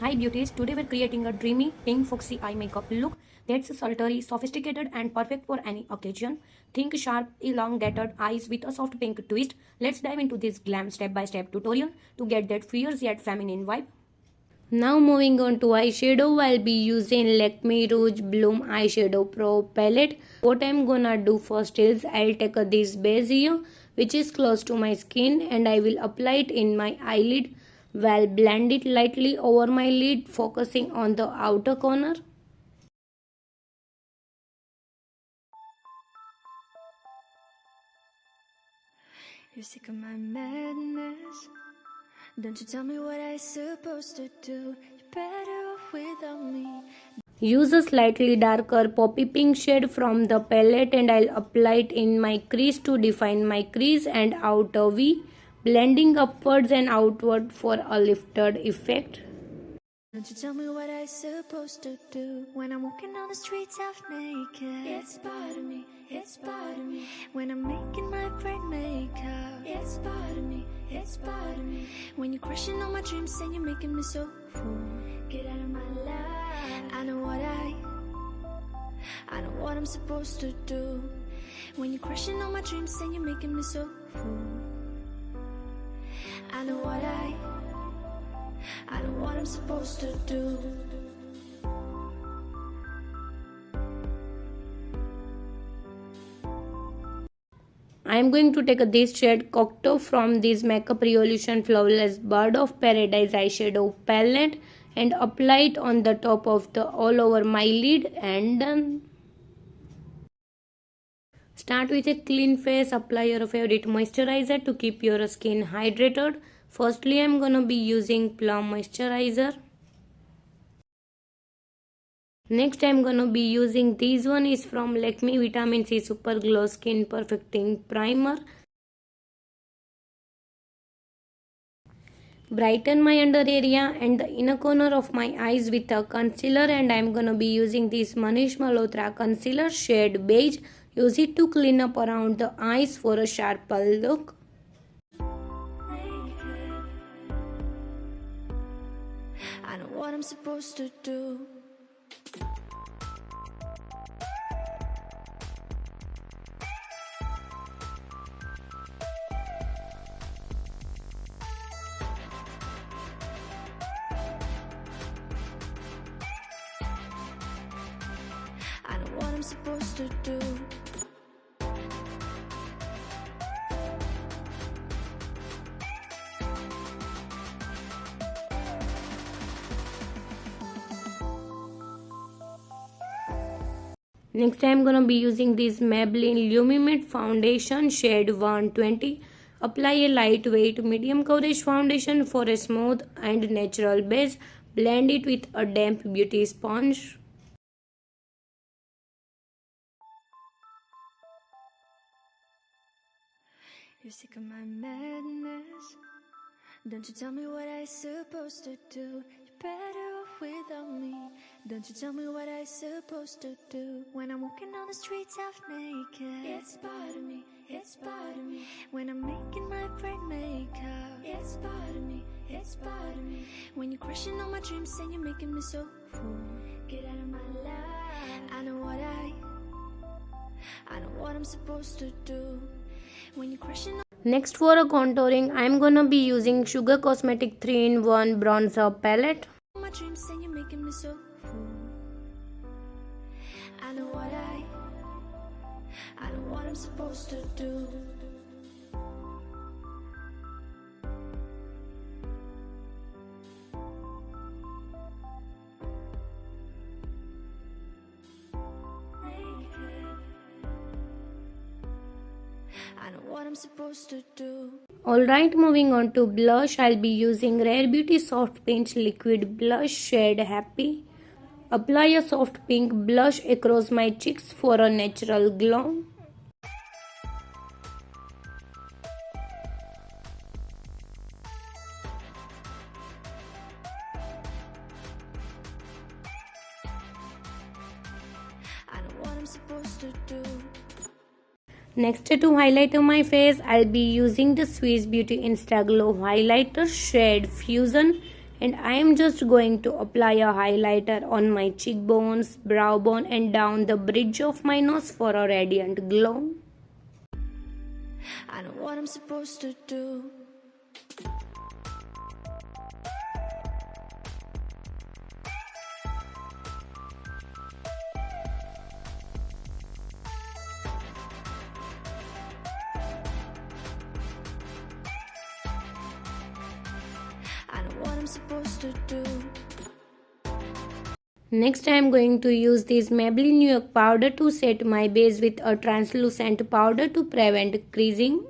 Hi beauties, today we're creating a dreamy pink foxy eye makeup look that's sultry, sophisticated and perfect for any occasion. Think sharp, elongated eyes with a soft pink twist. Let's dive into this glam step-by-step tutorial to get that fierce yet feminine vibe. Now moving on to eyeshadow, I'll be using Lakme Rouge Bloom Eyeshadow Pro Palette. What I'm gonna do first is I'll take this base here which is close to my skin and I will apply it in my eyelid. While blend it lightly over my lid, focusing on the outer corner. You're sick of my madness. Don't you tell me what I'm supposed to do. You're better off without me. Use a slightly darker poppy pink shade from the palette and I'll apply it in my crease to define my crease and outer V, blending upwards and outward for a lifted effect. Don't you tell me what I'm supposed to do when I'm walking on the streets half naked. It's part of me, it's part of me. When I'm making my bright makeup. It's part of me, it's part of me. When you're crushing on my dreams and you're making me so full. Get out of my life. I know what I'm supposed to do. When you're crushing on my dreams and you're making me so full. I know what I'm supposed to do. I am going to take this shade Cocteau from this Makeup Revolution Flawless Bird of Paradise eyeshadow palette and apply it on the top of the all over my lid and done. Start with a clean face, apply your favorite moisturizer to keep your skin hydrated. Firstly, I am gonna be using Plum Moisturizer. Next, I am gonna be using this one is from Lakme Vitamin C Super Glow Skin Perfecting Primer. Brighten my under area and the inner corner of my eyes with a concealer and I am gonna be using this Manish Malhotra concealer shade beige. Use it to clean up around the eyes for a sharper look. I know what I'm supposed to do. I know what I'm supposed to do. Next I am gonna be using this Maybelline Lumimate foundation shade 120. Apply a lightweight medium coverage foundation for a smooth and natural base. Blend it with a damp beauty sponge. You're sick of my madness. Don't you tell me what I'm supposed to do. You're better off without me. Don't you tell me what I'm supposed to do when I'm walking on the streets half naked. It's part of me, it's part of me. When I'm making my bright makeup. It's part of me, it's part of me. When you're crushing on my dreams and you're making me so full. Get out of my life. I know what I'm supposed to do. When you're crushing on Next for a contouring, I am gonna be using Sugar Cosmetic 3-in-1 Bronzer Palette. my dreams and you're making me so full. I know what I'm supposed to do. I know what I'm supposed to do. Alright, moving on to blush, I'll be using Rare Beauty Soft Pinch Liquid Blush shade Happy. Apply a soft pink blush across my cheeks for a natural glow. I know what I'm supposed to do. Next, to highlight my face, I'll be using the Swiss Beauty Insta Glow Highlighter shade Fusion And I am just going to apply a highlighter on my cheekbones, brow bone and down the bridge of my nose for a radiant glow. I know what I'm supposed to do. I know what I'm supposed to do. Next I am going to use this Maybelline New York powder to set my base with a translucent powder to prevent creasing.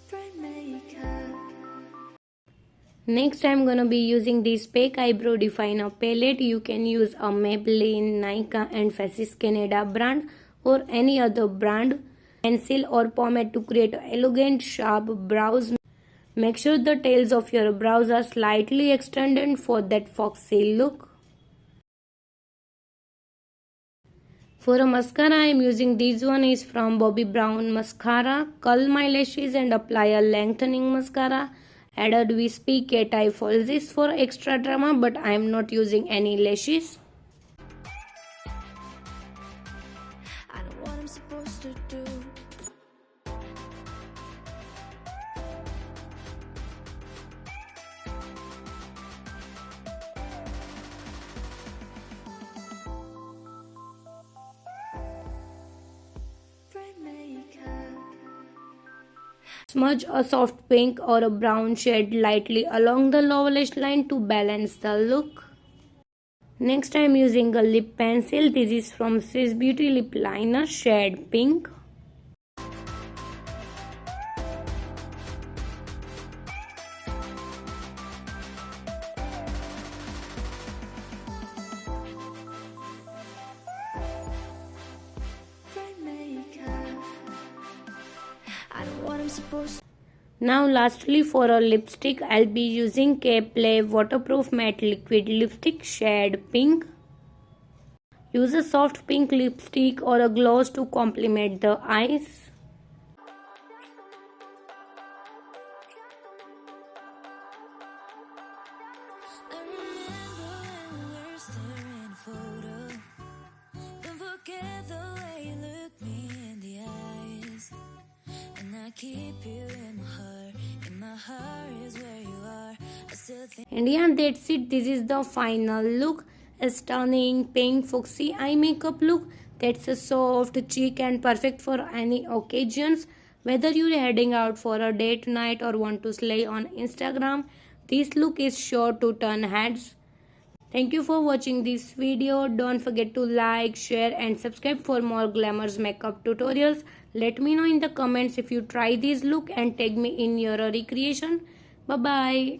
Bright makeup. Next I am gonna be using this Fake Eyebrow Definer palette. You can use a Maybelline, Nykaa and Faces Canada brand or any other brand. Pencil or pomade to create elegant sharp brows. Make sure the tails of your brows are slightly extended for that foxy look. For a mascara I am using this one is from Bobbi Brown mascara. Curl my lashes and apply a lengthening mascara. Added wispy cat eye falsies for extra drama, but I am not using any lashes. I know what I'm supposed to do. Bright makeup. Smudge a soft pink or a brown shade lightly along the lower lash line to balance the look. Next I am using a lip pencil. This is from Swiss Beauty Lip Liner shade pink. Bright makeup. I know what I'm supposed to. Now lastly for a lipstick I'll be using K-Play Waterproof Matte Liquid Lipstick shade pink. Use a soft pink lipstick or a gloss to complement the eyes. I remember when we were staring a photo. Don't forget the way you look me in the eyes. And I keep you in my heart. In my heart is where you are. I still think. And yeah, that's it. This is the final look. A stunning pink foxy eye makeup look that's a soft cheek and perfect for any occasions. Whether you're heading out for a date night or want to slay on Instagram, this look is sure to turn heads. Thank you for watching this video. Don't forget to like, share and subscribe for more glamorous makeup tutorials. Let me know in the comments if you try this look and tag me in your recreation. Bye bye.